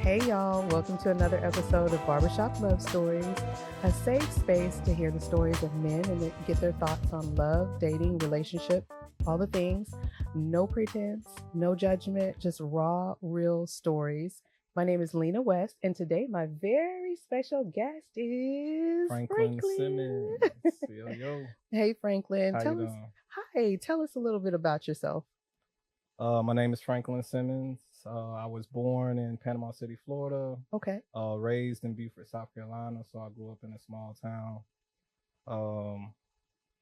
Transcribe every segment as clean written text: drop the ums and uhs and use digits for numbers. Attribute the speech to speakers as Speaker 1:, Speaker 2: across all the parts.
Speaker 1: Hey y'all, welcome to another episode of Barbershop Love Stories, a safe space to hear the stories of men and get their thoughts on love, dating, relationship, all the things. No pretense, no judgment, just raw, real stories. My name is Lena West, and today my very special guest is
Speaker 2: Franklin
Speaker 1: Franklin.
Speaker 2: Simmons. Yo, yo.
Speaker 1: Hey Franklin,
Speaker 2: How you
Speaker 1: tell us.
Speaker 2: doing?
Speaker 1: Hi, tell us a little bit about yourself.
Speaker 2: My name is Franklin Simmons. I was born in Panama City, Florida.
Speaker 1: Okay.
Speaker 2: Raised in Beaufort, South Carolina. So I grew up in a small town. Um,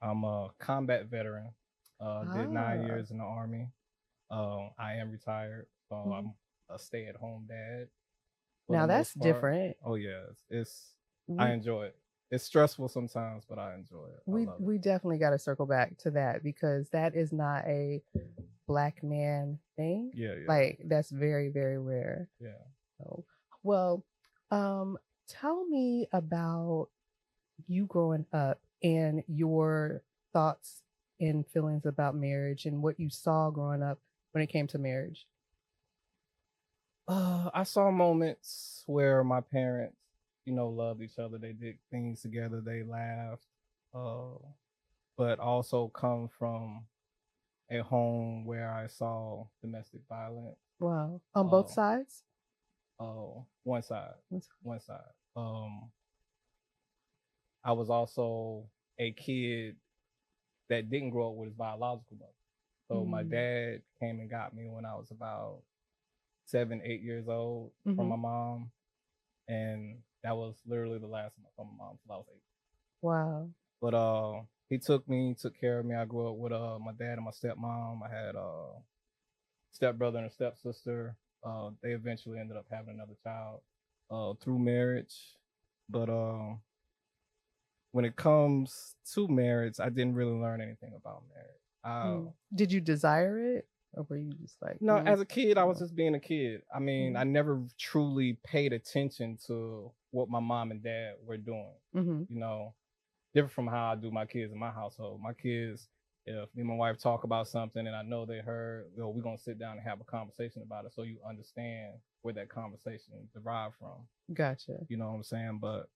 Speaker 2: I'm a combat veteran. Did 9 years in the Army. I am retired, so
Speaker 1: Mhm.
Speaker 2: I'm a stay-at-home dad for the
Speaker 1: Now that's
Speaker 2: most part.
Speaker 1: different.
Speaker 2: Oh yeah, I
Speaker 1: We
Speaker 2: enjoy it. It's stressful sometimes, but I enjoy it. I
Speaker 1: we
Speaker 2: love it.
Speaker 1: we definitely got to circle back to that because that is not a black man thing.
Speaker 2: Yeah, yeah,
Speaker 1: Like that's very, very rare.
Speaker 2: yeah.
Speaker 1: So, well, um, tell me about you growing up and your thoughts and feelings about marriage and what you saw growing up when it came to marriage.
Speaker 2: I saw moments where my parents, loved each other. They did things together. They laughed, uh, but also come from a home where I saw domestic violence.
Speaker 1: Wow. On both
Speaker 2: Uh,
Speaker 1: sides?
Speaker 2: one side,
Speaker 1: What's-
Speaker 2: one side. Um, I was also a kid that didn't grow up with his biological mother. So my
Speaker 1: Mm.
Speaker 2: dad came and got me when I was about 7, 8 years old from
Speaker 1: Mm-hmm.
Speaker 2: my mom, and that was literally the last time I saw my mom until I was 8.
Speaker 1: Wow.
Speaker 2: But he took care of me. I grew up with my dad and my stepmom. I had a stepbrother and a stepsister. They eventually ended up having another child through marriage. But when it comes to marriage, I didn't really learn anything about marriage.
Speaker 1: Did you desire it? Or were you just like,
Speaker 2: No, as a kid, I was
Speaker 1: no.
Speaker 2: just being a kid. I mean, I never truly paid attention to what my mom and dad were doing.
Speaker 1: Mm-hmm.
Speaker 2: You know, different from how I do my kids in my household. My kids, if me and my wife talk about something and I know they heard, we're gonna sit down and have a conversation about it so you understand where that conversation derived from.
Speaker 1: Gotcha.
Speaker 2: You know what I'm saying? But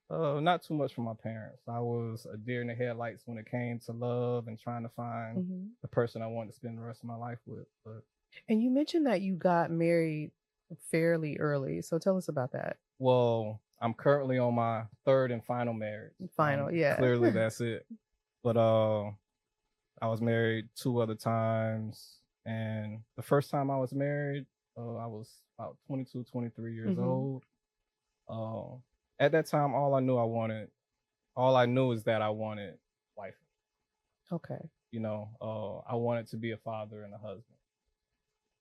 Speaker 2: not too much from my parents. I was a deer in the headlights when it came to love and trying to find the person I wanted to spend the rest of my life with. But
Speaker 1: And you mentioned that you got married fairly early. So tell us about that.
Speaker 2: well, I'm currently on my third and final marriage.
Speaker 1: Final, yeah.
Speaker 2: Clearly that's it. But I was married 2 other times, and the first time I was married, I was about 22, 23 years old. Uh, at that time, all I knew is that I wanted wife.
Speaker 1: Okay.
Speaker 2: I wanted to be a father and a husband.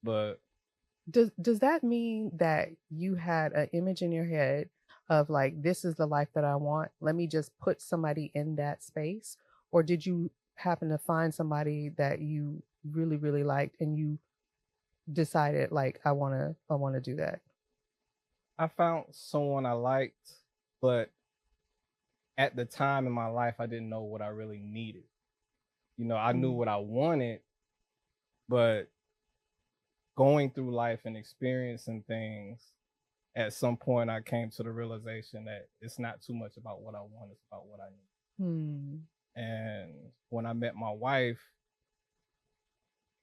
Speaker 2: But
Speaker 1: Does that mean that you had an image in your head of like this is the life that I want? Let me just put somebody in that space, or did you happen to find somebody that you really really liked and you decided like I want to do that?
Speaker 2: I found someone I liked, but at the time in my life, I didn't know what I really needed. I knew what I wanted, but going through life and experiencing things, at some point I came to the realization that it's not too much about what I want, it's about what I need.
Speaker 1: Hmm.
Speaker 2: And when I met my wife,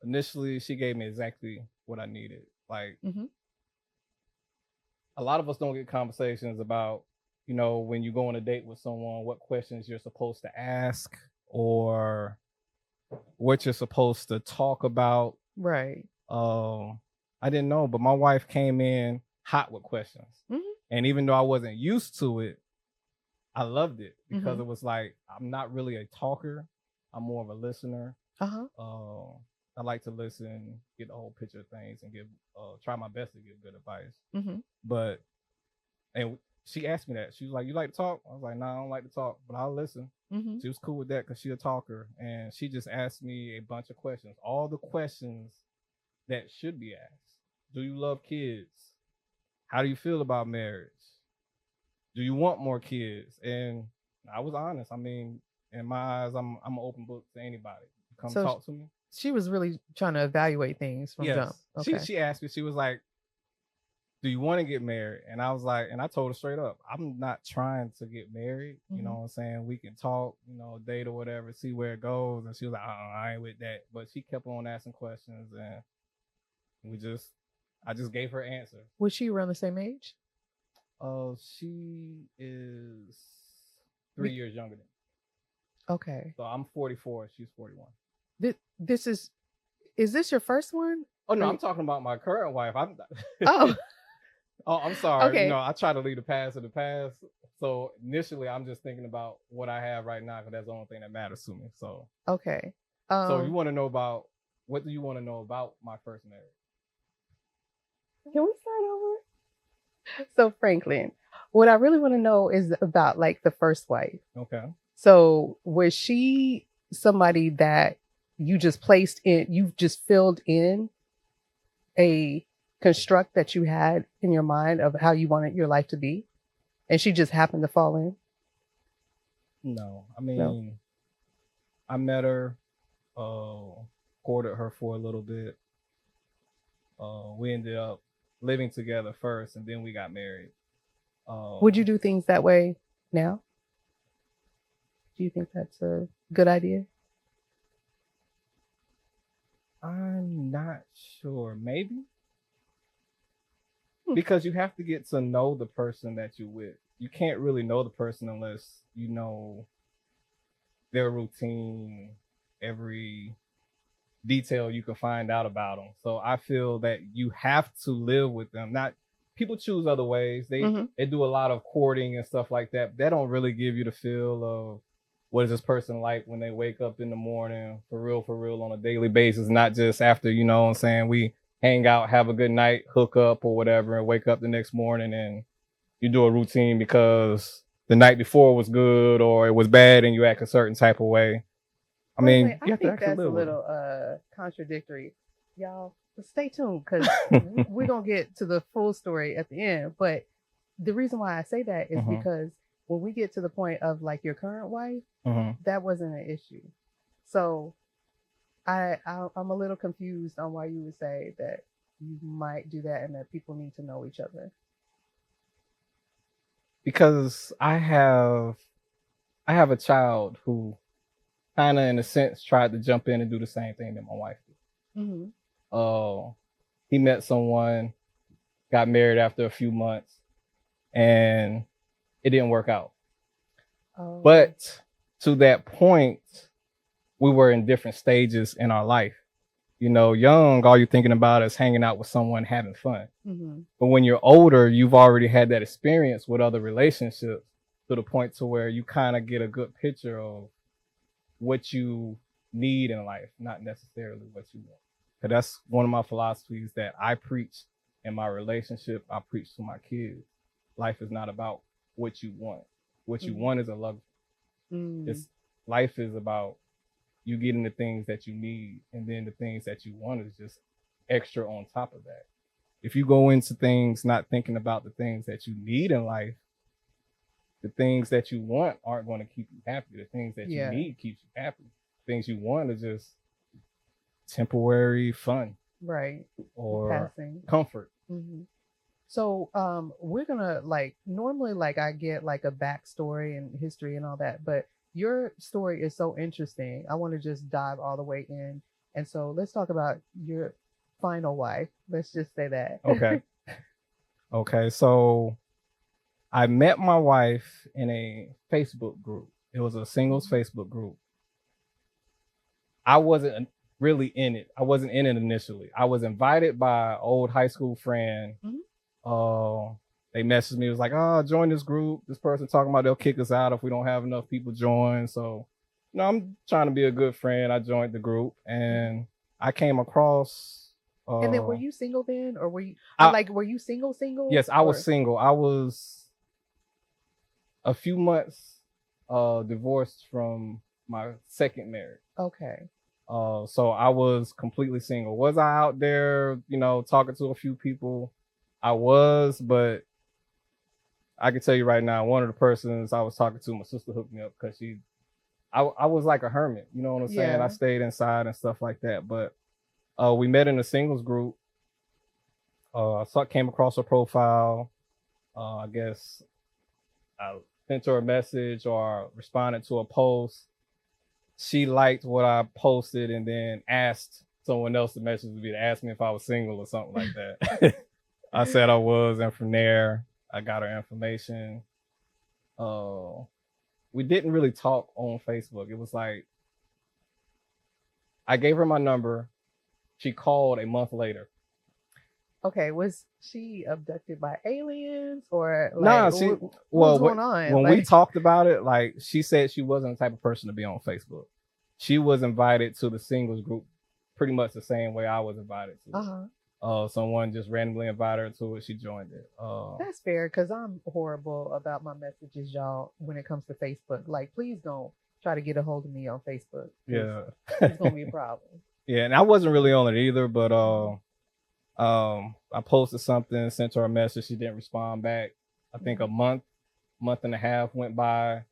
Speaker 2: initially she gave me exactly what I needed. Like a lot of us don't get conversations about, when you go on a date with someone, what questions you're supposed to ask or what you're supposed to talk about.
Speaker 1: Right.
Speaker 2: I didn't know, but my wife came in hot with questions. And even though I wasn't used to it, I loved it because it was like, I'm not really a talker. I'm more of a listener. I like to listen, get the whole picture of things, and try my best to give good advice. But and she asked me that. She was like, "You like to talk?" I was like, "No, I don't like to talk, but I'll listen." She was cool with that because she's a talker, and she just asked me a bunch of questions, all the questions that should be asked. Do you love kids? How do you feel about marriage? Do you want more kids? And I was honest. I mean, in my eyes, I'm an open book to anybody. Come
Speaker 1: So
Speaker 2: talk to me.
Speaker 1: she was really trying to evaluate things from jump.
Speaker 2: Yes.
Speaker 1: Okay.
Speaker 2: She asked me, she was like, do you want to get married? And I was like, and I told her straight up, I'm not trying to get married. You know what I'm saying? We can talk, date or whatever, see where it goes. And she was like, I ain't with that. But she kept on asking questions, and I just gave her answer.
Speaker 1: Was she around the same age?
Speaker 2: She is 3 years younger than me.
Speaker 1: Okay.
Speaker 2: So I'm 44. She's 41.
Speaker 1: This is this your first one?
Speaker 2: Oh no, I'm talking about my current wife.
Speaker 1: Oh.
Speaker 2: Oh, I'm sorry.
Speaker 1: Okay.
Speaker 2: I try to leave the past in the past. So initially, I'm just thinking about what I have right now because that's the only thing that matters to me. So
Speaker 1: okay.
Speaker 2: So you want to know about what do you want to know about my first marriage?
Speaker 1: Can we start over? So Franklin, what I really want to know is about like the first wife.
Speaker 2: Okay.
Speaker 1: So was she somebody that you just filled in a construct that you had in your mind of how you wanted your life to be, and she just happened to fall in?
Speaker 2: No, I mean, I met her, courted her for a little bit. We ended up living together first, and then we got married.
Speaker 1: Would you do things that way now? Do you think that's a good idea?
Speaker 2: I'm not sure. Maybe. Because you have to get to know the person that you're with. You can't really know the person unless you know their routine, every detail you can find out about them. So I feel that you have to live with them. Not people choose other ways. They do a lot of courting and stuff like that. They don't really give you the feel of what is this person like when they wake up in the morning for real on a daily basis, not just after, what I'm saying, we hang out, have a good night, hook up or whatever, and wake up the next morning and you do a routine because the night before was good or it was bad and you act a certain type of way. I mean,
Speaker 1: I think that's a little contradictory. Y'all, stay tuned because we're going to get to the full story at the end. But the reason why I say that is because when we get to the point of like your current wife, that wasn't an issue. So I'm a little confused on why you would say that you might do that and that people need to know each other.
Speaker 2: Because I have a child who kind of in a sense tried to jump in and do the same thing that my wife did. He met someone, got married after a few months, and it didn't work out. But to that point, we were in different stages in our life. Young, all you're thinking about is hanging out with someone, having fun. But when you're older, you've already had that experience with other relationships to the point to where you kind of get a good picture of what you need in life, not necessarily what you want. But that's one of my philosophies that I preach in my relationship. I preach to my kids. Life is not about what you want. What you want is a luxury. Life is about you getting the things that you need, and then the things that you want is just extra on top of that. If you go into things not thinking about the things that you need in life, the things that you want aren't going to keep you happy. The things that you need keeps you happy. Things you want are just temporary fun,
Speaker 1: right?
Speaker 2: Or
Speaker 1: passing
Speaker 2: comfort.
Speaker 1: So we're gonna normally I get like a backstory and history and all that, but your story is so interesting. I want to just dive all the way in. And so let's talk about your final wife. Let's just say that.
Speaker 2: Okay. Okay. So I met my wife in a Facebook group. It was a singles Facebook group. I wasn't really in it. I wasn't in it initially. I was invited by an old high school friend. They messaged me. It was like, join this group. This person talking about they'll kick us out if we don't have enough people join. So, I'm trying to be a good friend. I joined the group and I came across.
Speaker 1: And then were you single then? Or were you were you single?
Speaker 2: Yes, I was single. I was a few months divorced from my second marriage.
Speaker 1: Okay.
Speaker 2: So I was completely single. Was I out there, talking to a few people? I was, but I can tell you right now, one of the persons I was talking to, my sister hooked me up because I was like a hermit, you know what I'm saying? I stayed inside and stuff like that. But we met in a singles group. Came across her profile. I guess I sent her a message or responded to a post. She liked what I posted and then asked someone else to message me to ask me if I was single or something like that. I said I was, and from there I got her information. We didn't really talk on Facebook. It was like I gave her my number. She called a month later.
Speaker 1: Okay, was she abducted by aliens or
Speaker 2: Nah,
Speaker 1: like what's going on?
Speaker 2: When we talked about it, like she said she wasn't the type of person to be on Facebook. She was invited to the singles group pretty much the same way I was invited to. Someone just randomly invited her to it. She joined it.
Speaker 1: That's fair, because I'm horrible about my messages, y'all, when it comes to Facebook. Like, please don't try to get a hold of me on Facebook.
Speaker 2: Yeah.
Speaker 1: It's gonna be a problem.
Speaker 2: Yeah, and I wasn't really on it either, but I posted something, sent her a message. She didn't respond back. I think a month and a half went by.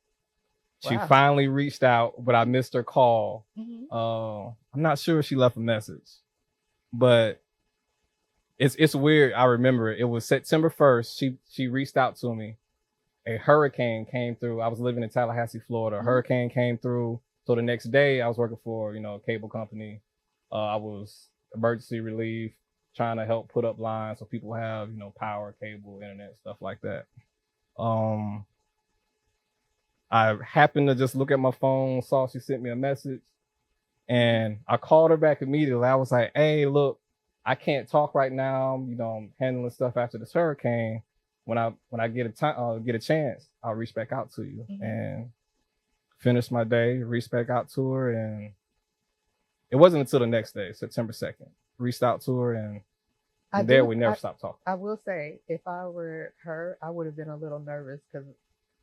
Speaker 2: She finally reached out, but I missed her call. I'm not sure if she left a message, but it's weird. I remember it. It was September 1st. She reached out to me. A hurricane came through. I was living in Tallahassee, Florida. A hurricane came through. So the next day I was working for, a cable company. I was emergency relief, trying to help put up lines so people have, power, cable, internet, stuff like that. I happened to just look at my phone, saw she sent me a message, and I called her back immediately. I was like, hey, look, I can't talk right now. I'm handling stuff after this hurricane. When I get a chance, I'll reach back out to you. And finished my day, reached back out to her, and it wasn't until the next day, September 2nd, reached out to her, and we never stopped talking.
Speaker 1: I will say, if I were her, I would have been a little nervous because,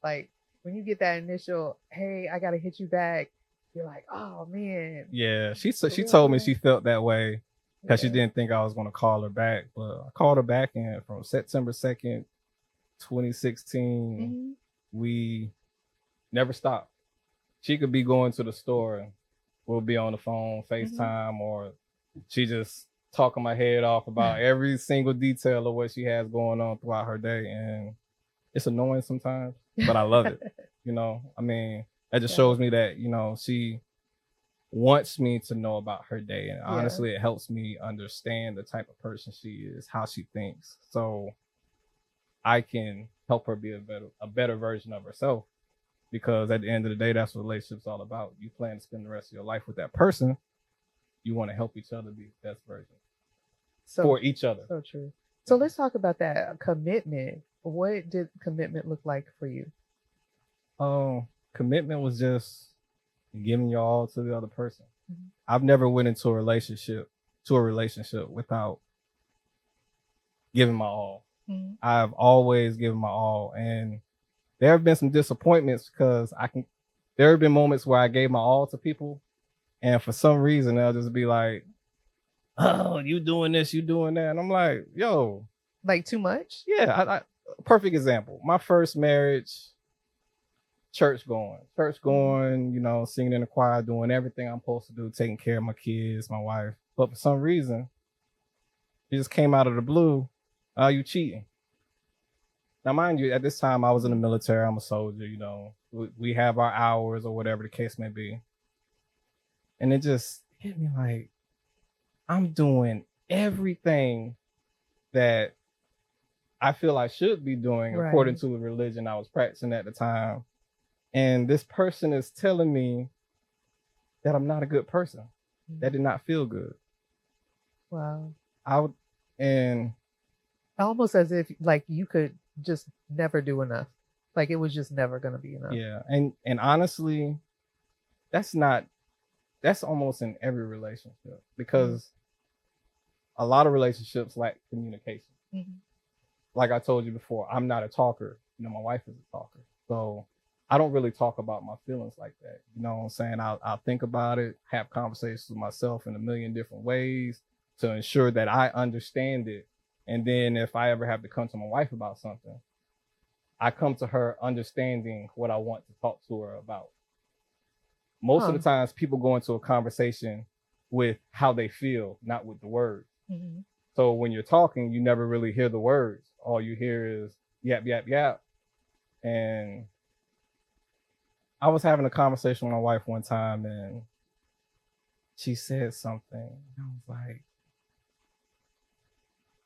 Speaker 1: like, when you get that initial, hey, I got to hit you back, you're like, oh, man.
Speaker 2: Yeah, she told me she felt that way because she didn't think I was going to call her back. But I called her back, and from September 2nd, 2016, we never stopped. She could be going to the store and we'll be on the phone, FaceTime, or she just talking my head off about every single detail of what she has going on throughout her day. And it's annoying sometimes, but I love it. That just shows me that, she wants me to know about her day. And honestly, it helps me understand the type of person she is, how she thinks. So I can help her be a better version of herself. Because at the end of the day, that's what relationship's all about. You plan to spend the rest of your life with that person. You want to help each other be the best version for each other.
Speaker 1: So true. So let's talk about that commitment. What did commitment look like for you?
Speaker 2: Commitment was just giving your all to the other person. I've never went into a relationship without giving my all. I've always given my all, and there have been some disappointments because there have been moments where I gave my all to people, and for some reason they'll just be like, oh, you doing this, you doing that. And I'm like, yo.
Speaker 1: Like too much?
Speaker 2: Yeah. Perfect example. My first marriage, church going, singing in the choir, doing everything I'm supposed to do, taking care of my kids, my wife. But for some reason, it just came out of the blue. You cheating. Now, mind you, at this time, I was in the military. I'm a soldier, we have our hours or whatever the case may be. And it just hit me like, I'm doing everything that I feel I should be doing according to the religion I was practicing at the time. And this person is telling me that I'm not a good person. That did not feel good.
Speaker 1: Wow.
Speaker 2: Almost
Speaker 1: as if like you could just never do enough. Like it was just never going to be enough.
Speaker 2: Yeah. And honestly, that's almost in every relationship, because a lot of relationships lack communication. Like I told you before, I'm not a talker. My wife is a talker. So I don't really talk about my feelings like that. You know what I'm saying? I'll think about it, have conversations with myself in a million different ways to ensure that I understand it. And then if I ever have to come to my wife about something, I come to her understanding what I want to talk to her about. Most of the times people go into a conversation with how they feel, not with the words. So when you're talking, you never really hear the words. All you hear is yap, yap, yap. And I was having a conversation with my wife one time, and she said something. I was like,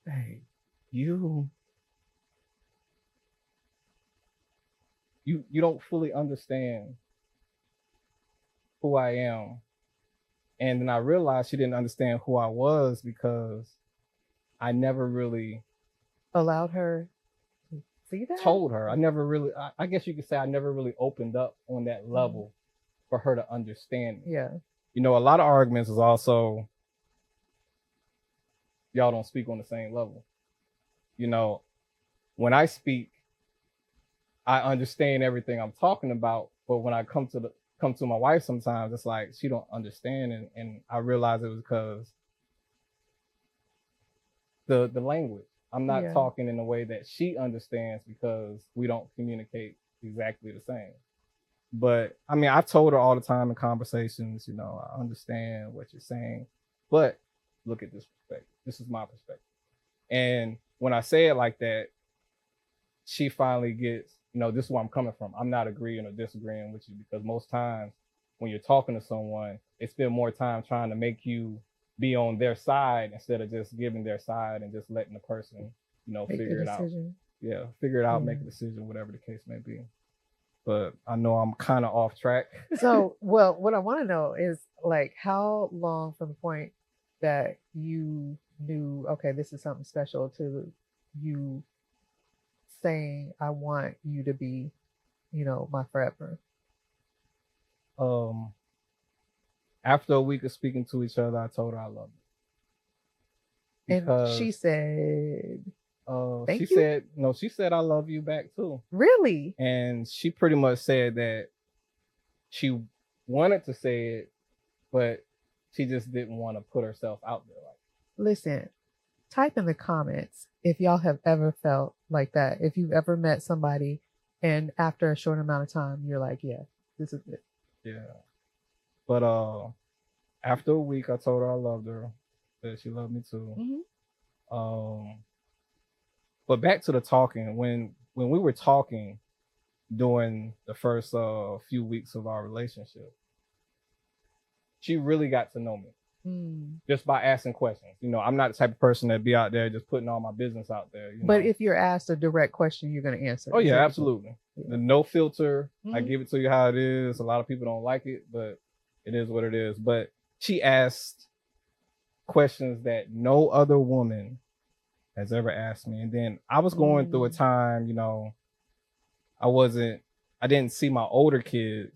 Speaker 2: hey, you don't fully understand who I am. And then I realized she didn't understand who I was because I never really
Speaker 1: allowed her to see that.
Speaker 2: Told her. I never really, I guess you could say I never really opened up on that level for her to understand me.
Speaker 1: Yeah.
Speaker 2: You know, a lot of arguments is also y'all don't speak on the same level. You know, when I speak, I understand everything I'm talking about, but when I come to my wife, sometimes it's like she don't understand, and I realize it was because the language. I'm not talking in a way that she understands because we don't communicate exactly the same. But I mean, I've told her all the time in conversations, you know, I understand what you're saying, but look at this perspective. This is my perspective. And when I say it like that, she finally gets, you know, this is where I'm coming from. I'm not agreeing or disagreeing with you because most times when you're talking to someone, they spend more time trying to make you be on their side instead of just giving their side and just letting the person, you know, figure it out. Yeah, figure it out, make a decision, whatever the case may be. But I know I'm kind of off track.
Speaker 1: So, well, what I want to know is like how long from the point that you knew, okay, this is something special, to you saying, I want you to be, you know, my forever?
Speaker 2: After a week of speaking to each other, I told her I loved her.
Speaker 1: And she said,
Speaker 2: she said, no, she said, I love you back too.
Speaker 1: Really?
Speaker 2: And she pretty much said that she wanted to say it, but she just didn't want to put herself out there.
Speaker 1: Listen, type in the comments if y'all have ever felt like that. If you've ever met somebody and after a short amount of time, you're like, yeah, this is it.
Speaker 2: Yeah. But after a week, I told her I loved her, that she loved me too. But back to the talking. When we were talking during the first few weeks of our relationship, she really got to know me just by asking questions. You know, I'm not the type of person that be out there just putting all my business out there.
Speaker 1: But if you're asked a direct question, you're going to answer.
Speaker 2: Oh yeah, absolutely. The no filter. I give it to you how it is. A lot of people don't like it, but it is what it is. But she asked questions that no other woman has ever asked me. And then I was going through a time, you know, I didn't see my older kids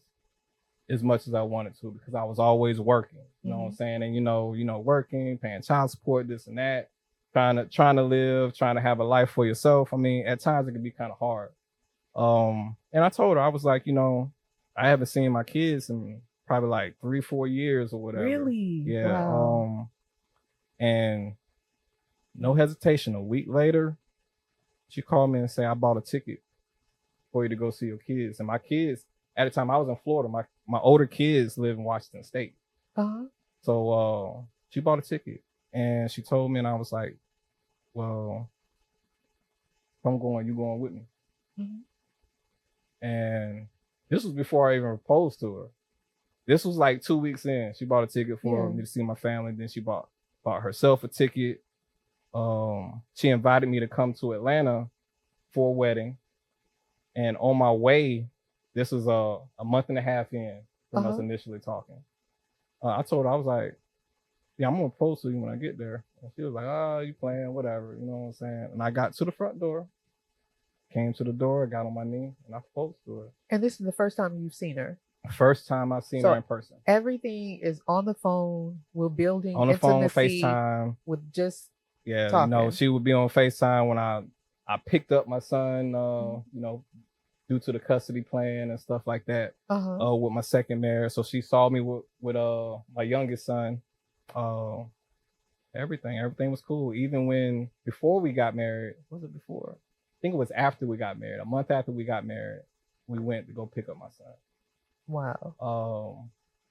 Speaker 2: as much as I wanted to because I was always working. You know what I'm saying? And you know, working, paying child support, this and that, trying to live, trying to have a life for yourself. I mean, at times it can be kind of hard. And I told her, I was like, you know, I haven't seen my kids in probably like 3-4 years or whatever.
Speaker 1: Really?
Speaker 2: Yeah.
Speaker 1: Wow.
Speaker 2: And no hesitation, a week later, she called me and said, I bought a ticket for you to go see your kids. And my kids, at the time I was in Florida, my older kids live in Washington State. So she bought a ticket and she told me, and I was like, well, if I'm going, you going with me. And this was before I even proposed to her. This was like 2 weeks in. She bought a ticket for me to see my family. Then she bought herself a ticket. She invited me to come to Atlanta for a wedding. And on my way, this was a month and a half in from us initially talking. I told her, I was like, yeah, I'm going to propose to you when I get there. And she was like, oh, you playing, whatever. You know what I'm saying? And I got to the front door, came to the door, got on my knee, and I proposed to her.
Speaker 1: And this is the first time you've seen her?
Speaker 2: First time I've seen her in person.
Speaker 1: Everything is on the phone. We're building
Speaker 2: on the phone, FaceTime.
Speaker 1: With just
Speaker 2: talking. You know, she would be on FaceTime when I picked up my son, you know, due to the custody plan and stuff like that, with my second marriage. So she saw me with my youngest son. Everything was cool. Even before we got married, was it before? I think it was after we got married. A month after we got married, we went to go pick up my son.
Speaker 1: Wow.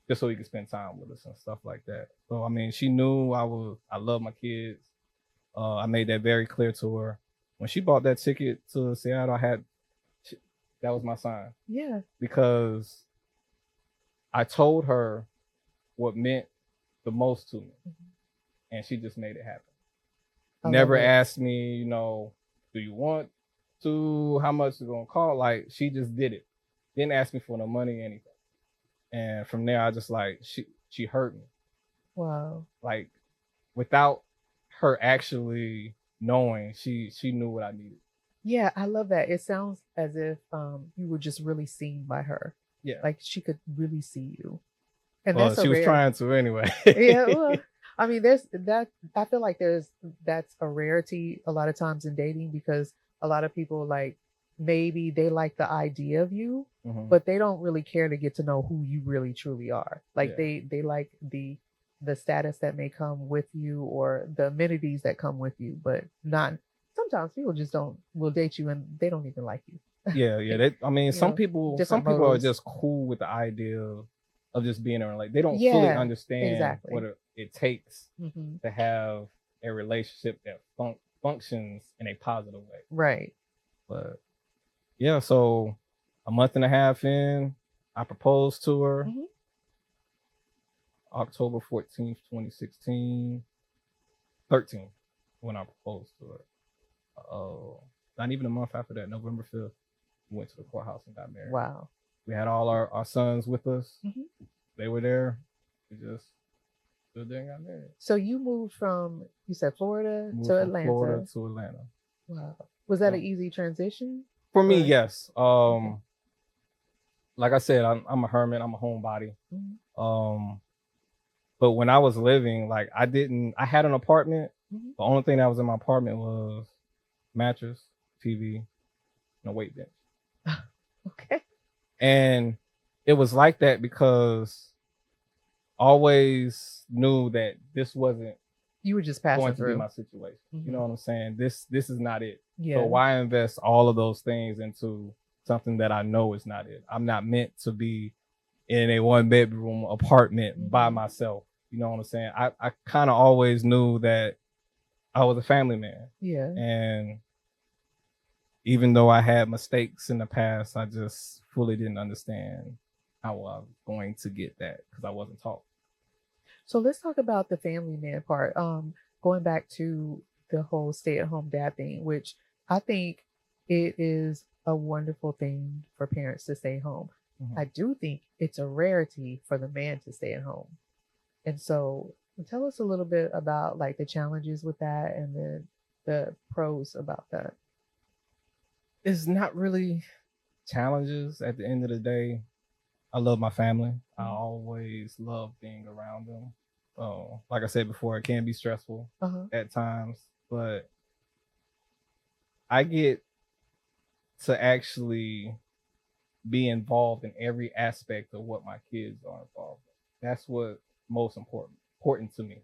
Speaker 2: Just so he could spend time with us and stuff like that. So I mean, she knew I love my kids. I made that very clear to her. When she bought that ticket to Seattle, that was my sign.
Speaker 1: Yeah.
Speaker 2: Because I told her what meant the most to me, and she just made it happen. Never asked me, do you want to, how much it's gonna cost? Like, she just did it. Didn't ask me for no money, anything. And from there, I just like, she hurt me.
Speaker 1: Wow.
Speaker 2: Like, without her actually knowing, she knew what I needed.
Speaker 1: Yeah, I love that. It sounds as if you were just really seen by her.
Speaker 2: Yeah.
Speaker 1: Like she could really see you. And
Speaker 2: Well,
Speaker 1: that's
Speaker 2: she was
Speaker 1: rare.
Speaker 2: trying to anyway.
Speaker 1: Yeah, well, I mean, there's that. I feel like that's a rarity a lot of times in dating, because a lot of people, like, maybe they like the idea of you, but they don't really care to get to know who you really truly are. Like they like the status that may come with you or the amenities that come with you, but not. Sometimes people just will date you and they don't even like you.
Speaker 2: Yeah. I mean, some people are just cool with the idea of just being in a relationship. They don't fully understand what it takes to have a relationship that functions in a positive way.
Speaker 1: Right.
Speaker 2: But yeah, so a month and a half in, I proposed to her. October 14th, 2016. 13 when I proposed to her. Not even a month after that, November 5th, we went to the courthouse and got married.
Speaker 1: Wow.
Speaker 2: We had all our sons with us. They were there. We just stood there and got married.
Speaker 1: So you moved from, you said Florida to Atlanta.
Speaker 2: Florida to Atlanta.
Speaker 1: Wow. Was that an easy transition?
Speaker 2: For me, yes. Like I said, I'm a hermit. I'm a homebody. But when I was living, like, I had an apartment. The only thing that was in my apartment was mattress, TV, and a weight bench.
Speaker 1: Okay.
Speaker 2: And it was like that because I always knew that this wasn't
Speaker 1: you were just passing
Speaker 2: going
Speaker 1: through
Speaker 2: to be my situation. You know what I'm saying? This is not it.
Speaker 1: Yeah.
Speaker 2: So why invest all of those things into something that I know is not it? I'm not meant to be in a 1-bedroom apartment by myself. You know what I'm saying? I kind of always knew that I was a family man.
Speaker 1: Yeah.
Speaker 2: And even though I had mistakes in the past, I just fully didn't understand how I was going to get that because I wasn't taught.
Speaker 1: So let's talk about the family man part. Going back to the whole stay-at-home dad thing, which I think it is a wonderful thing for parents to stay home. I do think it's a rarity for the man to stay at home. And so tell us a little bit about like the challenges with that and then the pros about that.
Speaker 2: It's not really challenges at the end of the day. I love my family. I always love being around them. Like I said before, it can be stressful at times, but I get to actually be involved in every aspect of what my kids are involved in. That's what most important to me.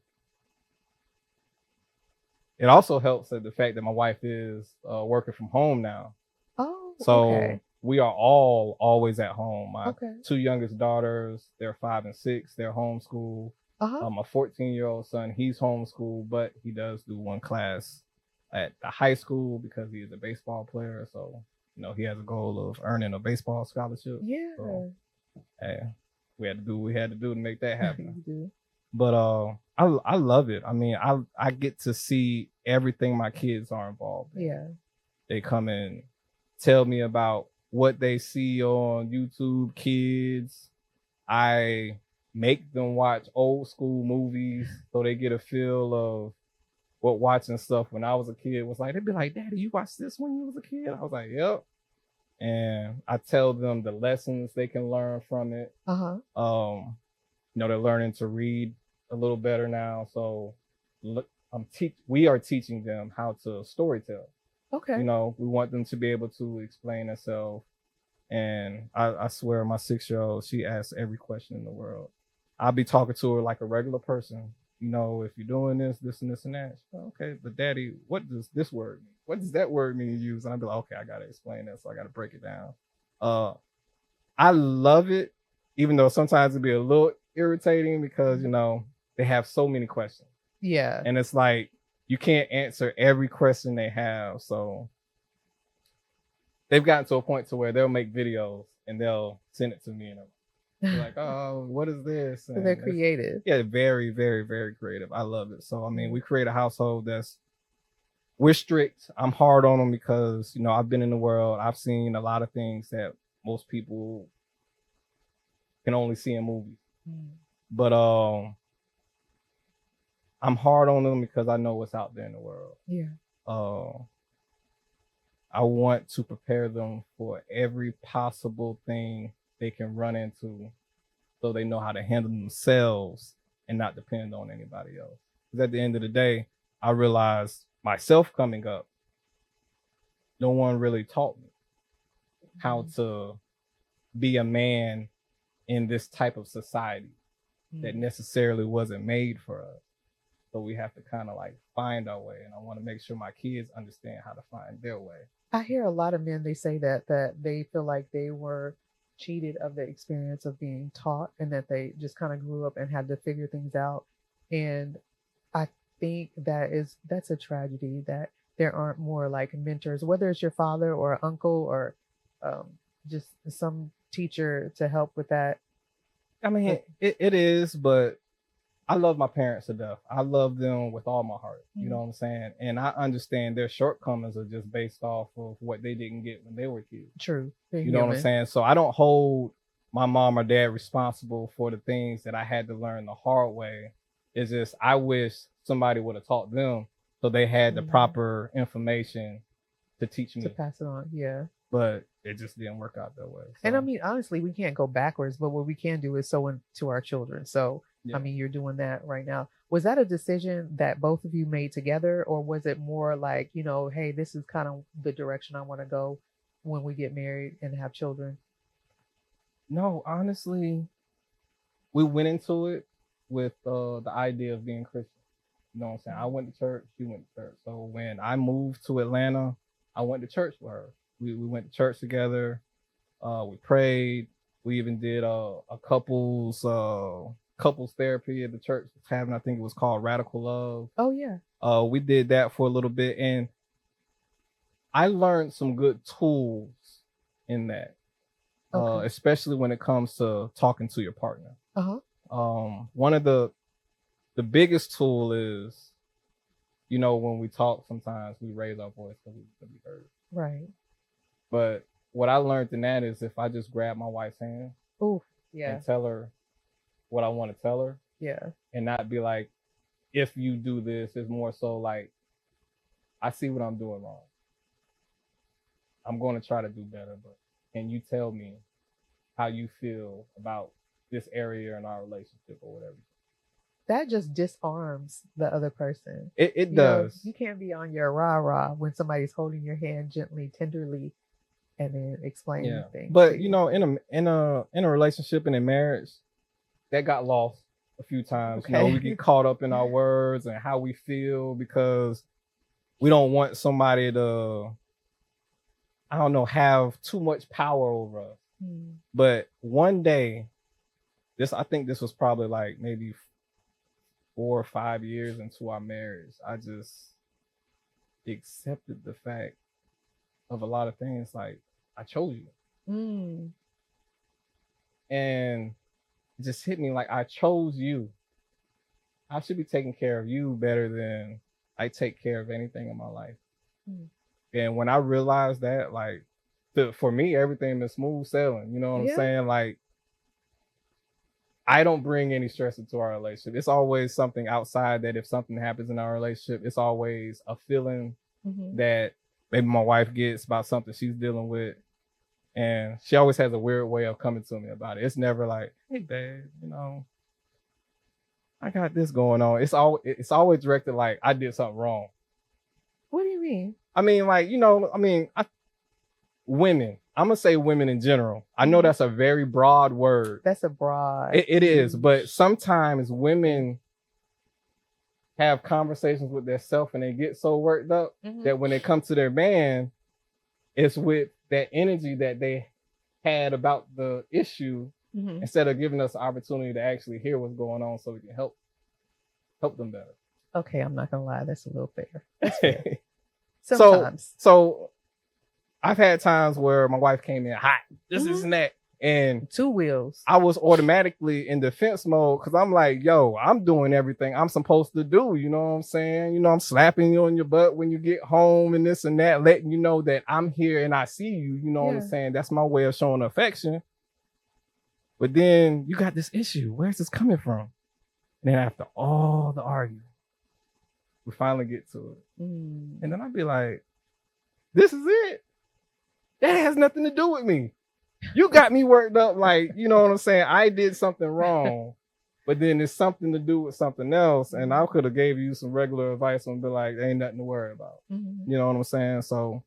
Speaker 2: It also helps that the fact that my wife is working from home now.
Speaker 1: Oh,
Speaker 2: so we are all always at home. My 2 youngest daughters, they're 5 and 6. They're homeschooled. My 14-year-old son, he's homeschooled, but he does do one class at the high school because he is a baseball player. So, he has a goal of earning a baseball scholarship.
Speaker 1: Yeah.
Speaker 2: So, we had to do what we had to do to make that happen.
Speaker 1: You do.
Speaker 2: But I love it. I mean, I get to see everything my kids are involved in.
Speaker 1: Yeah.
Speaker 2: They come and tell me about what they see on YouTube Kids. I make them watch old school movies so they get a feel of what watching stuff when I was a kid was like. They'd be like, "Daddy, you watched this when you was a kid?" I was like, "Yep." And I tell them the lessons they can learn from it. They're learning to read a little better now. So we are teaching them how to storytell.
Speaker 1: Okay.
Speaker 2: We want them to be able to explain themselves. And I swear my 6-year-old, she asks every question in the world. I'll be talking to her like a regular person. If you're doing this, this, and this, and that. Okay, but Daddy, what does this word mean? What does that word mean to use? And I'll be like, okay, I got to explain that. So I got to break it down. I love it, even though sometimes it'd be a little irritating because, they have so many questions.
Speaker 1: Yeah.
Speaker 2: And it's like, you can't answer every question they have. So they've gotten to a point to where they'll make videos and they'll send it to me, and they're like, oh, what is this?
Speaker 1: So they're creative.
Speaker 2: Yeah, very, very, very creative. I love it. So I mean, we create a household we're strict. I'm hard on them because, you know, I've been in the world. I've seen a lot of things that most people can only see in movies. But I'm hard on them because I know what's out there in the world.
Speaker 1: Yeah.
Speaker 2: I want to prepare them for every possible thing they can run into so they know how to handle themselves and not depend on anybody else. Because at the end of the day, I realized myself coming up, no one really taught me how to be a man in this type of society that necessarily wasn't made for us. So we have to kind of like find our way. And I want to make sure my kids understand how to find their way.
Speaker 1: I hear a lot of men, they say that they feel like they were cheated of the experience of being taught, and that they just kind of grew up and had to figure things out. And I think that's a tragedy, that there aren't more like mentors, whether it's your father or uncle or just some teacher to help with that.
Speaker 2: I mean, it is, but I love my parents to death. I love them with all my heart. You know what I'm saying? And I understand their shortcomings are just based off of what they didn't get when they were kids.
Speaker 1: True.
Speaker 2: You know what I'm saying? So I don't hold my mom or dad responsible for the things that I had to learn the hard way. It's just, I wish somebody would have taught them so they had the proper information to teach me.
Speaker 1: To pass it on, yeah.
Speaker 2: But it just didn't work out that way. So.
Speaker 1: And I mean, honestly, we can't go backwards, but what we can do is sow into our children. So, yeah. I mean, you're doing that right now. Was that a decision that both of you made together, or was it more like, you know, hey, this is kind of the direction I want to go when we get married and have children?
Speaker 2: No, honestly, we went into it with the idea of being Christian. You know what I'm saying? I went to church, she went to church. So when I moved to Atlanta, I went to church with her. We went to church together. We prayed. We even did a couples therapy at the church having. I think it was called Radical Love.
Speaker 1: Oh yeah.
Speaker 2: We did that for a little bit, and I learned some good tools in that, especially when it comes to talking to your partner. One of the biggest tool is, you know, when we talk, sometimes we raise our voice because we want to be heard.
Speaker 1: Right.
Speaker 2: But what I learned in that is if I just grab my wife's hand, and tell her what I want to tell her, and not be like, if you do this, it's more so like, I see what I'm doing wrong. I'm going to try to do better, but can you tell me how you feel about this area in our relationship or whatever?
Speaker 1: That just disarms the other person.
Speaker 2: It does.
Speaker 1: You can't be on your rah-rah when somebody's holding your hand gently, tenderly, and then explaining things.
Speaker 2: But you know, in a relationship and in marriage, that got lost a few times. You know, we get caught up in our words and how we feel because we don't want somebody to, I don't know, have too much power over us. But one day, I think this was probably like maybe 4 or 5 years into our marriage, I just accepted the fact of a lot of things, like, I chose you. And it just hit me like, I chose you. I should be taking care of you better than I take care of anything in my life. And when I realized that, like, for me, everything been smooth sailing. You know what I'm saying? Like, I don't bring any stress into our relationship. It's always something outside that if something happens in our relationship, it's always a feeling that maybe my wife gets about something she's dealing with. And she always has a weird way of coming to me about it. It's never like, hey, babe, you know, I got this going on. It's always directed like I did something wrong.
Speaker 1: What do you mean?
Speaker 2: I mean, like, you know, women. I'm gonna say women in general. I know that's a very broad word.
Speaker 1: That's a broad.
Speaker 2: It is, but sometimes women have conversations with themselves and they get so worked up that when they come to their man, it's with that energy that they had about the issue instead of giving us the opportunity to actually hear what's going on so we can help them better.
Speaker 1: Okay, I'm not gonna lie, that's a little fair. That's fair.
Speaker 2: So
Speaker 1: Sometimes.
Speaker 2: I've had times where my wife came in hot, this and that, and
Speaker 1: 2 wheels.
Speaker 2: I was automatically in defense mode because I'm like, yo, I'm doing everything I'm supposed to do. You know what I'm saying? You know, I'm slapping you on your butt when you get home and this and that, letting you know that I'm here and I see you. You know what I'm saying? That's my way of showing affection. But then you got this issue. Where's this coming from? And then after all the arguing, we finally get to it. And then I'd be like, this is it. That has nothing to do with me. You got me worked up, like, you know what I'm saying? I did something wrong, but then it's something to do with something else. And I could have gave you some regular advice and be like, ain't nothing to worry about. You know what I'm saying? So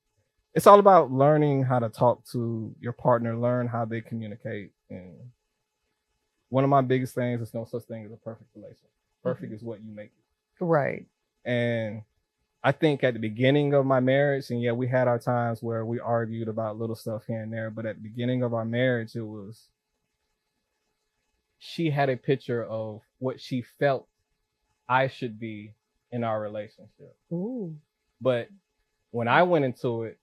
Speaker 2: it's all about learning how to talk to your partner, learn how they communicate. And one of my biggest things is no such thing as a perfect relationship. Perfect is what you make it.
Speaker 1: Right.
Speaker 2: And I think at the beginning of my marriage, and yeah, we had our times where we argued about little stuff here and there, but at the beginning of our marriage, it was, she had a picture of what she felt I should be in our relationship.
Speaker 1: Ooh.
Speaker 2: But when I went into it,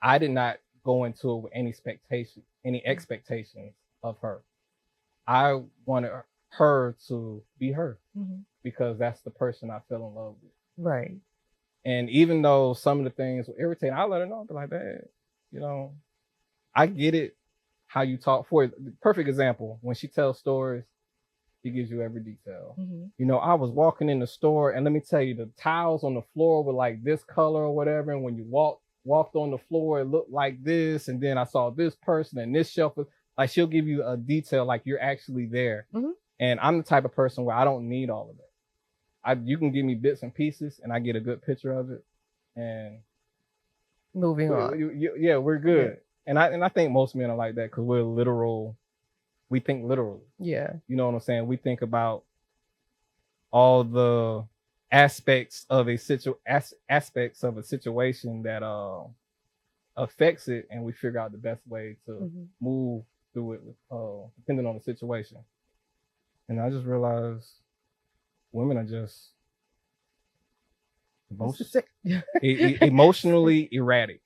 Speaker 2: I did not go into it with any expectations of her. I wanted her to be her because that's the person I fell in love with.
Speaker 1: Right.
Speaker 2: And even though some of the things were irritating, I let her know, be like, that, you know, I get it, how you talk. For the perfect example, when she tells stories, she gives you every detail. You know, I was walking in the store, and let me tell you, the tiles on the floor were like this color or whatever. And when you walked on the floor, it looked like this. And then I saw this person and this shelf. Like, she'll give you a detail like you're actually there. And I'm the type of person where I don't need all of that. You can give me bits and pieces and I get a good picture of it, and
Speaker 1: moving on.
Speaker 2: Yeah, we're good. Yeah. And I think most men are like that because we're literal. We think literally. Yeah. You know what I'm saying? We think about all the aspects of a situation that affects it, and we figure out the best way to move through it depending on the situation. And I just realized women are just emotionally erratic.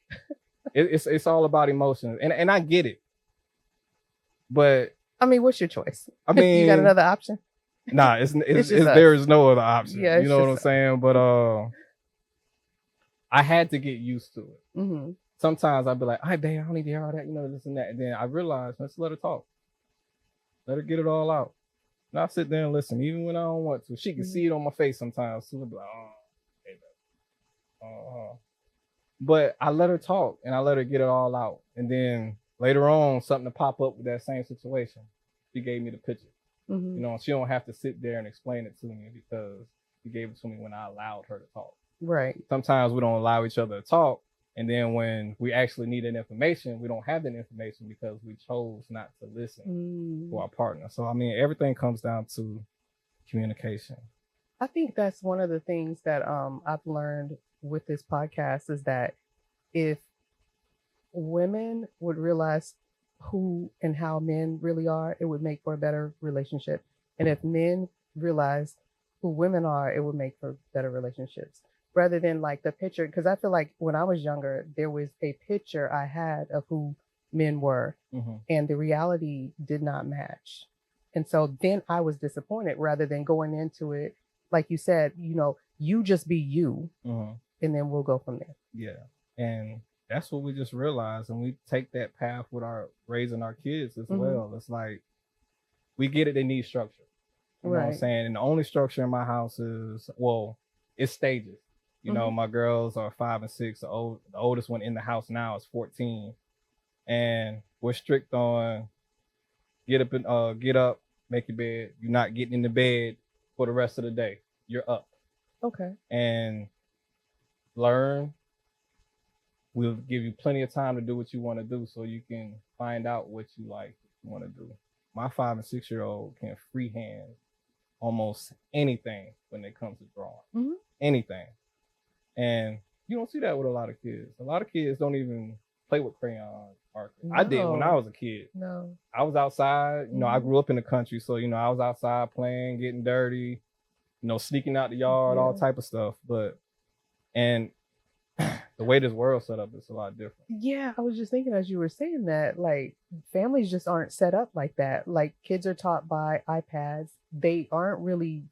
Speaker 2: It's all about emotions, and I get it. But
Speaker 1: I mean, what's your choice?
Speaker 2: I mean,
Speaker 1: you got another option?
Speaker 2: Nah, there is no other option. Yeah, you know what I'm saying? But I had to get used to it. Sometimes I'd be like, "Hey, babe, I don't need to hear all that, you know, this and that." And then I realized, let's let her talk. Let her get it all out. And I'll sit there and listen, even when I don't want to. She can see it on my face sometimes. She'll be like, "Oh, hey, babe." But I let her talk and I let her get it all out. And then later on, something to pop up with that same situation. She gave me the picture. You know, she don't have to sit there and explain it to me because she gave it to me when I allowed her to talk. Right. Sometimes we don't allow each other to talk. And then when we actually need that information, we don't have that information because we chose not to listen to our partner. So, I mean, everything comes down to communication.
Speaker 1: I think that's one of the things that I've learned with this podcast is that if women would realize who and how men really are, it would make for a better relationship. And if men realize who women are, it would make for better relationships. Rather than like the picture, because I feel like when I was younger, there was a picture I had of who men were, and the reality did not match. And so then I was disappointed rather than going into it, like you said, you know, you just be you, and then we'll go from there.
Speaker 2: Yeah. And that's what we just realized. And we take that path with our raising our kids as well. It's like, we get it, they need structure. You know what I'm saying? And the only structure in my house is, well, it's stages. You know, my girls are 5 and 6. The oldest one in the house now is 14. And we're strict on get up, make your bed. You're not getting in the bed for the rest of the day. You're up. Okay. And learn. We'll give you plenty of time to do what you want to do so you can find out what you like, what you want to do. My 5 and 6-year-old can freehand almost anything when it comes to drawing. Anything. And you don't see that with a lot of kids. A lot of kids don't even play with crayons. No. I did when I was a kid. No. I was outside. You know, I grew up in the country. So, you know, I was outside playing, getting dirty. sneaking out the yard, all type of stuff. And the way this world's set up is a lot different.
Speaker 1: Yeah, I was just thinking as you were saying that, like, families just aren't set up like that. Like, kids are taught by iPads. They aren't really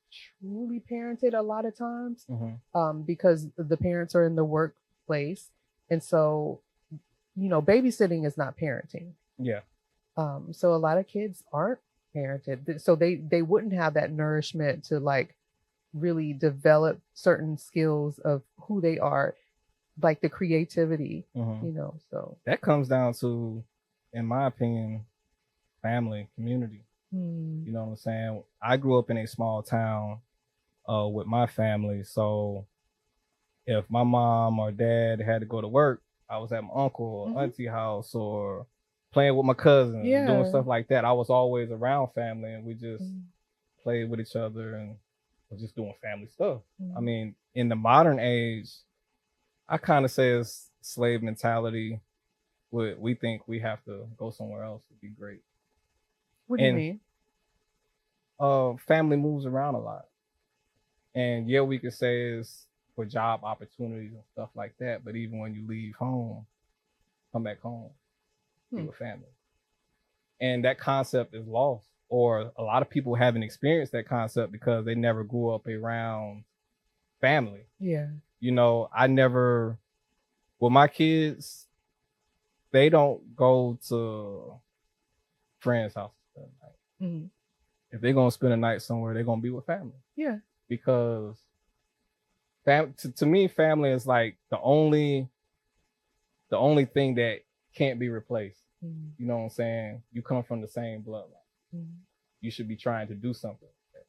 Speaker 1: truly parented a lot of times, because the parents are in the workplace. And so, babysitting is not parenting.
Speaker 2: Yeah.
Speaker 1: So a lot of kids aren't parented. So they wouldn't have that nourishment to like really develop certain skills of who they are, like the creativity, so
Speaker 2: that comes down to, in my opinion, family, community. You know what I'm saying? I grew up in a small town with my family. So if my mom or dad had to go to work, I was at my uncle or auntie house or playing with my cousins, doing stuff like that. I was always around family, and we just played with each other and was just doing family stuff. I mean, in the modern age, I kind of say it's slave mentality. We think we have to go somewhere else to be great.
Speaker 1: What do you mean?
Speaker 2: Family moves around a lot. And yeah, we could say it's for job opportunities and stuff like that. But even when you leave home, come back home, be with family. And that concept is lost. Or a lot of people haven't experienced that concept because they never grew up around family.
Speaker 1: Yeah.
Speaker 2: With my kids, they don't go to friends' houses that night. If they're going to spend a night somewhere, they're going to be with family.
Speaker 1: Yeah.
Speaker 2: Because to me, family is like the only thing that can't be replaced. You know what I'm saying? You come from the same bloodline. You should be trying to do something with that.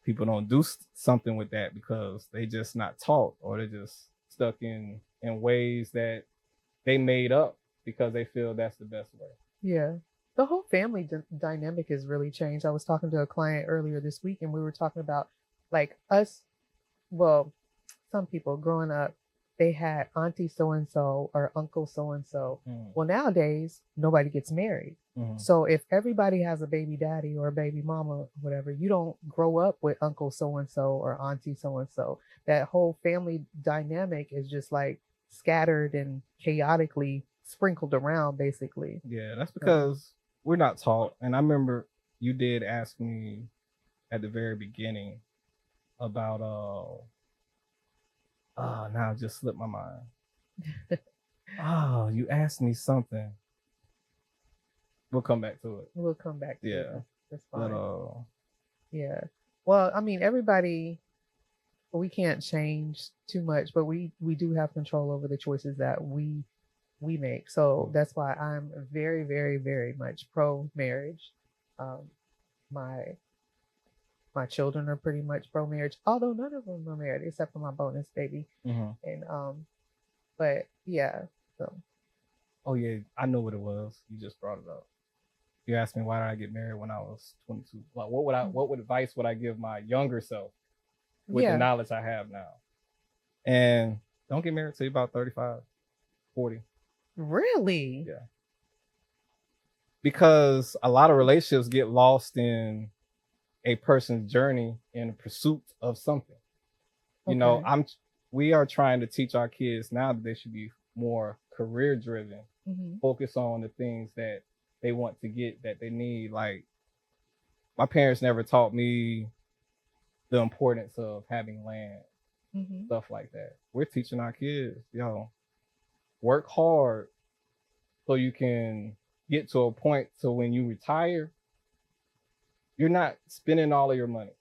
Speaker 2: People don't do something with that because they just not taught, or they're just stuck in ways that they made up because they feel that's the best way.
Speaker 1: Yeah. The whole family dynamic has really changed. I was talking to a client earlier this week, and we were talking about like some people growing up, they had auntie so-and-so or uncle so-and-so. Well, nowadays, nobody gets married. So if everybody has a baby daddy or a baby mama, whatever, you don't grow up with uncle so-and-so or auntie so-and-so. That whole family dynamic is just like scattered and chaotically sprinkled around, basically.
Speaker 2: Yeah, that's because we're not taught. And I remember you did ask me at the very beginning about now it just slipped my mind. You asked me something. We'll come back to it.
Speaker 1: We'll come back to it. That's fine.
Speaker 2: But,
Speaker 1: yeah. Well, I mean, everybody, we can't change too much, but we do have control over the choices that we make. So that's why I'm very, very, very much pro marriage. My children are pretty much pro marriage, although none of them are married except for my bonus baby. And but yeah. So.
Speaker 2: Oh yeah, I know what it was. You just brought it up. You asked me why did I get married when I was 22. Like, what advice would I give my younger self with the knowledge I have now? And don't get married till you're about 35, 40.
Speaker 1: Really?
Speaker 2: Yeah. Because a lot of relationships get lost in a person's journey in pursuit of something. We are trying to teach our kids now that they should be more career driven, focus on the things that they want to get, that they need. Like, my parents never taught me the importance of having land, stuff like that. We're teaching our kids, work hard so you can get to a point so when you retire, you're not spending all of your money,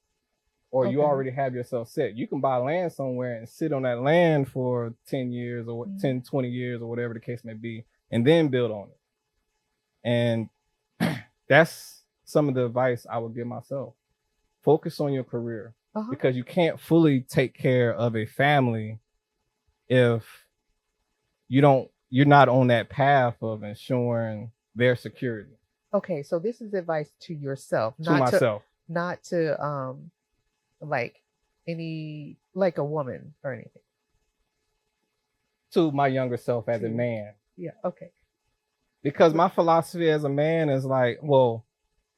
Speaker 2: or you already have yourself set. You can buy land somewhere and sit on that land for 10 years or 10, 20 years or whatever the case may be, and then build on it. And that's some of the advice I would give myself. Focus on your career, because you can't fully take care of a family if you're not on that path of ensuring their security.
Speaker 1: Okay, so this is advice to yourself, not to like a woman or anything.
Speaker 2: To my younger self as a man.
Speaker 1: Yeah, okay.
Speaker 2: Because my philosophy as a man is like, well,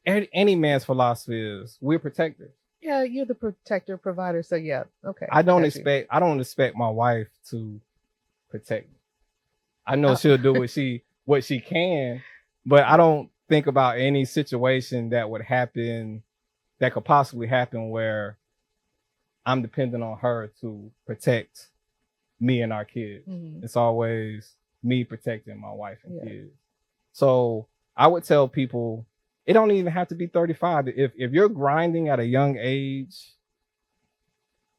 Speaker 2: any man's philosophy is we're protectors.
Speaker 1: Yeah, Yeah, you're the protector, provider. So yeah, okay.
Speaker 2: I don't expect my wife to protect me. I know she'll do what she can, but I don't think about any situation that would happen, that could possibly happen, where I'm dependent on her to protect me and our kids.
Speaker 1: Mm-hmm.
Speaker 2: It's always me protecting my wife and kids. So I would tell people, it don't even have to be 35. If you're grinding at a young age,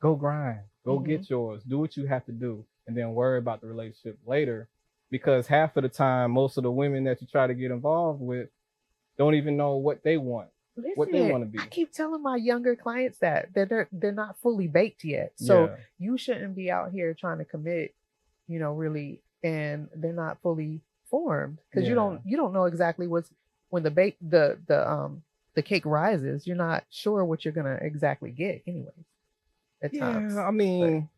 Speaker 2: go grind, go get yours, do what you have to do, and then worry about the relationship later. Because half of the time, most of the women that you try to get involved with don't even know what they want.
Speaker 1: Listen,
Speaker 2: what they want to be.
Speaker 1: I keep telling my younger clients that they're not fully baked yet. So you shouldn't be out here trying to commit, really, and they're not fully formed, because you don't know exactly what's, when the cake rises, you're not sure what you're gonna exactly get anyways. At times.
Speaker 2: I mean,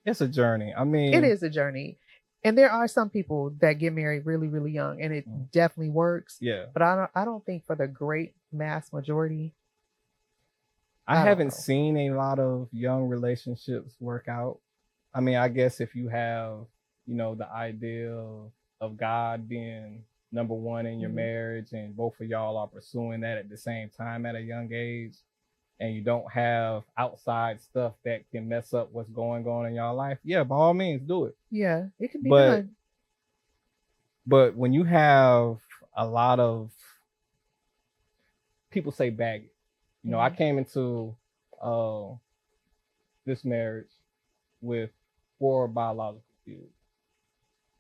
Speaker 2: it's a journey. I mean,
Speaker 1: it is a journey. And there are some people that get married really, really young, and it definitely works.
Speaker 2: Yeah.
Speaker 1: But I don't think for the great mass majority.
Speaker 2: I haven't seen a lot of young relationships work out. I mean, I guess if you have, the idea of God being number one in your marriage, and both of y'all are pursuing that at the same time at a young age, and you don't have outside stuff that can mess up what's going on in y'all life, yeah, by all means, do it.
Speaker 1: Yeah, it can be done.
Speaker 2: But when you have a lot of, people say baggage, I came into this marriage with 4 biological kids.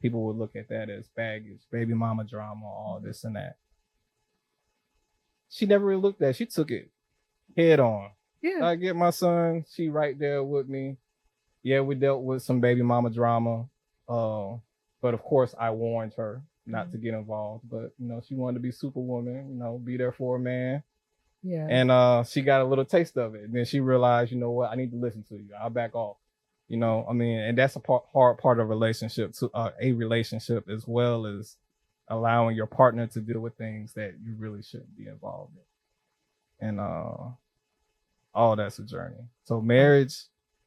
Speaker 2: People would look at that as baggage, baby mama drama, all this and that. She never really looked at it. She took it head on.
Speaker 1: Yeah.
Speaker 2: I get my son, she right there with me. Yeah, we dealt with some baby mama drama. But of course I warned her not to get involved. But she wanted to be superwoman, be there for a man.
Speaker 1: Yeah.
Speaker 2: And she got a little taste of it. And then she realized, you know what, I need to listen to you. I'll back off. And that's a hard part of relationship, to a relationship, as well as allowing your partner to deal with things that you really shouldn't be involved in. And all that's a journey. So marriage,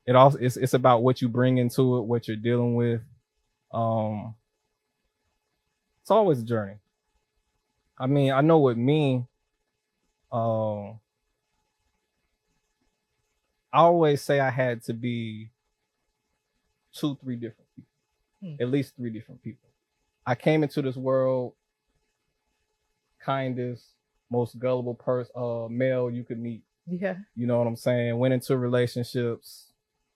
Speaker 2: it's about what you bring into it, what you're dealing with. It's always a journey. I mean, I know with me, I always say I had to be 2-3 different people, at least 3 different people. I came into this world kindest, most gullible male you could meet.
Speaker 1: Yeah.
Speaker 2: You know what I'm saying? Went into relationships,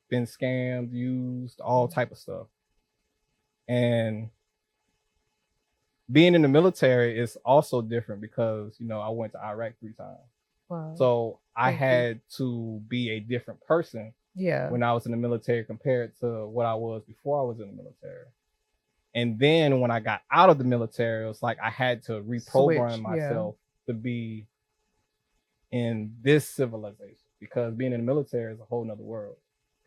Speaker 2: been scammed, used, all type of stuff. And being in the military is also different because, I went to Iraq 3 times.
Speaker 1: Wow.
Speaker 2: So I had to be a different person when I was in the military compared to what I was before I was in the military. And then when I got out of the military, it was like I had to reprogram myself to be in this civilization, because being in the military is a whole nother world.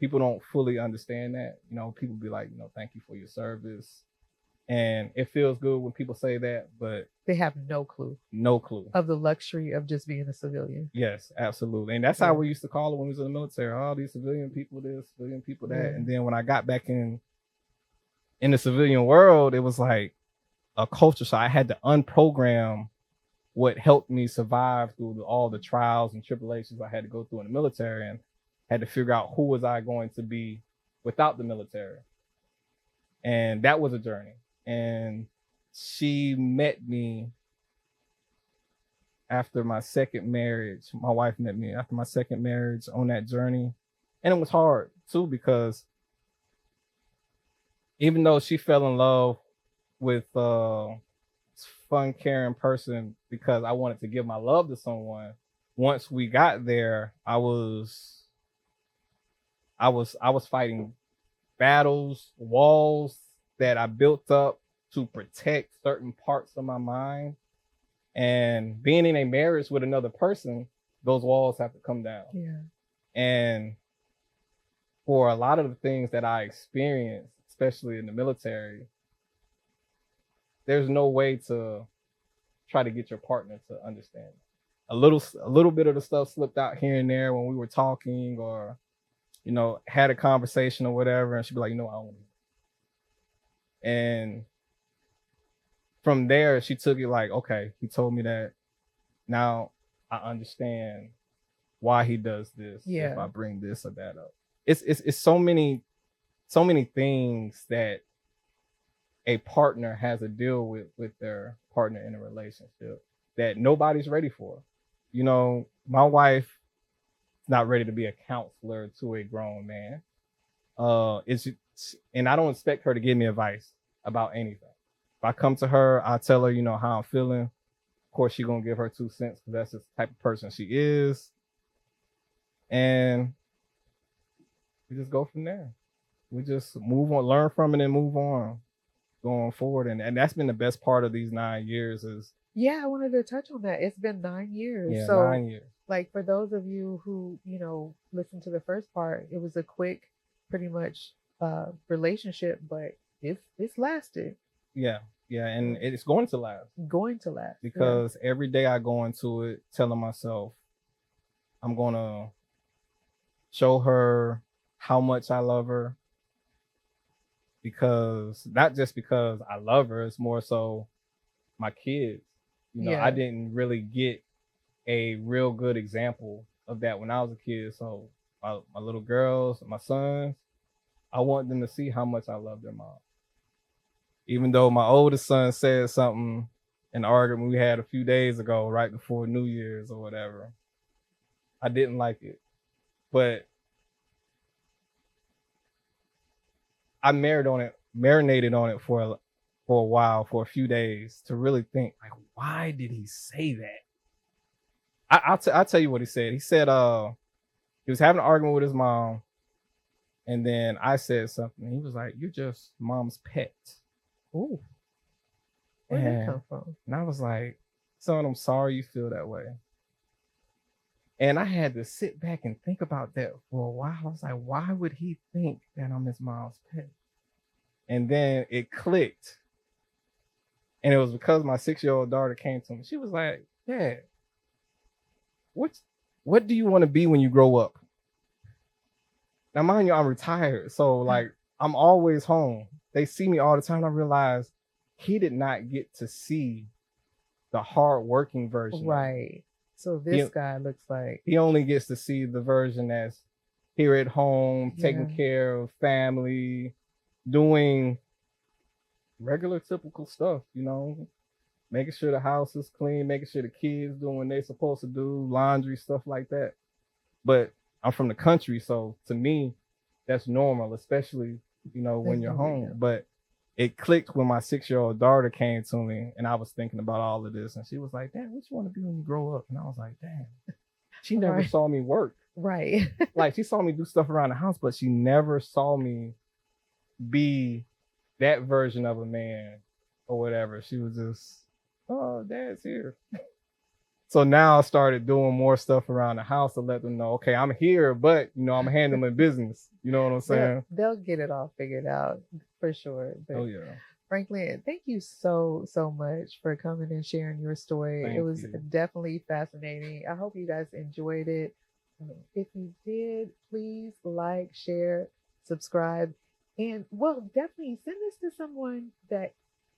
Speaker 2: People don't fully understand that. People be like, thank you for your service. And it feels good when people say that, but
Speaker 1: they have no clue of the luxury of just being a civilian.
Speaker 2: Yes, absolutely. And that's how we used to call it when we was in the military. All these civilian people this, civilian people that. And then when I got back in the civilian world, it was like a culture. So I had to unprogram what helped me survive through all the trials and tribulations I had to go through in the military, and had to figure out who was I going to be without the military. And that was a journey. And she met me after my second marriage. My wife met me after my second marriage on that journey. And it was hard too, because even though she fell in love with fun, caring person, because I wanted to give my love to someone, once we got there, I was fighting battles, walls that I built up to protect certain parts of my mind. And being in a marriage with another person, those walls have to come down.
Speaker 1: Yeah.
Speaker 2: And for a lot of the things that I experienced, especially in the military, there's no way to try to get your partner to understand. a little bit of the stuff slipped out here and there when we were talking, or had a conversation or whatever, and she'd be like, I don't. And from there, she took it like, okay, he told me that. Now I understand why he does this.
Speaker 1: Yeah.
Speaker 2: If I bring this or that up, it's so many things that a partner has to deal with their partner in a relationship that nobody's ready for. My wife is not ready to be a counselor to a grown man. And I don't expect her to give me advice about anything. If I come to her, I tell her, how I'm feeling. Of course, she's gonna give her 2 cents because that's the type of person she is. And we just go from there. We just move on, learn from it, and move on going forward. And that's been the best part of these 9 years is.
Speaker 1: Yeah, I wanted to touch on that. It's been 9 years.
Speaker 2: Yeah,
Speaker 1: so
Speaker 2: 9 years.
Speaker 1: Like for those of you who, listened to the first part, it was a quick, pretty much relationship, but it's lasted.
Speaker 2: Yeah. Yeah. And it's going to last.
Speaker 1: Going to last.
Speaker 2: Because every day I go into it telling myself I'm gonna show her how much I love her. Because not just because I love her, it's more so my kids. I didn't really get a real good example of that when I was a kid. So my little girls, my sons, I want them to see how much I love their mom. Even though my oldest son said something in the argument we had a few days ago, right before New Year's or whatever, I didn't like it. But I marinated on it for a while, for a few days, to really think, like, why did he say that? I'll tell you what he said. He said he was having an argument with his mom, and then I said something. He was like, "You're just mom's pet."
Speaker 1: Ooh. Where did that come from?
Speaker 2: And I was like, "Son, I'm sorry you feel that way." And I had to sit back and think about that for a while. I was like, why would he think that I'm his mom's pet? And then it clicked. And it was because my 6-year-old daughter came to me. She was like, "Dad, what do you want to be when you grow up?" Now, mind you, I'm retired. So, like, I'm always home. They see me all the time. I realize he did not get to see the hard-working version.
Speaker 1: Right. So this guy looks like...
Speaker 2: He only gets to see the version that's here at home, taking care of family, doing regular, typical stuff, making sure the house is clean, making sure the kids doing what they're supposed to do, laundry, stuff like that. But I'm from the country, so to me, that's normal, especially, when you're home. But it clicked when my 6-year-old daughter came to me, and I was thinking about all of this, and she was like, "Dad, what you want to be when you grow up?" And I was like, "Damn." She never saw me work.
Speaker 1: Right.
Speaker 2: Like, she saw me do stuff around the house, but she never saw me be that version of a man or whatever. She was just, "Oh, Dad's here." So now I started doing more stuff around the house to let them know, okay, I'm here, but I'm handling business. You know what I'm saying?
Speaker 1: They'll get it all figured out for sure. But
Speaker 2: oh yeah.
Speaker 1: Franklin, thank you so much for coming and sharing your story. It was definitely fascinating. I hope you guys enjoyed it. If you did, please like, share, subscribe, and definitely send this to someone that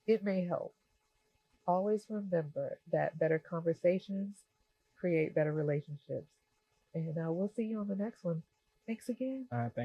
Speaker 1: it may help. Always remember that better conversations create better relationships. And we'll see you on the next one. Thanks again.
Speaker 2: Thank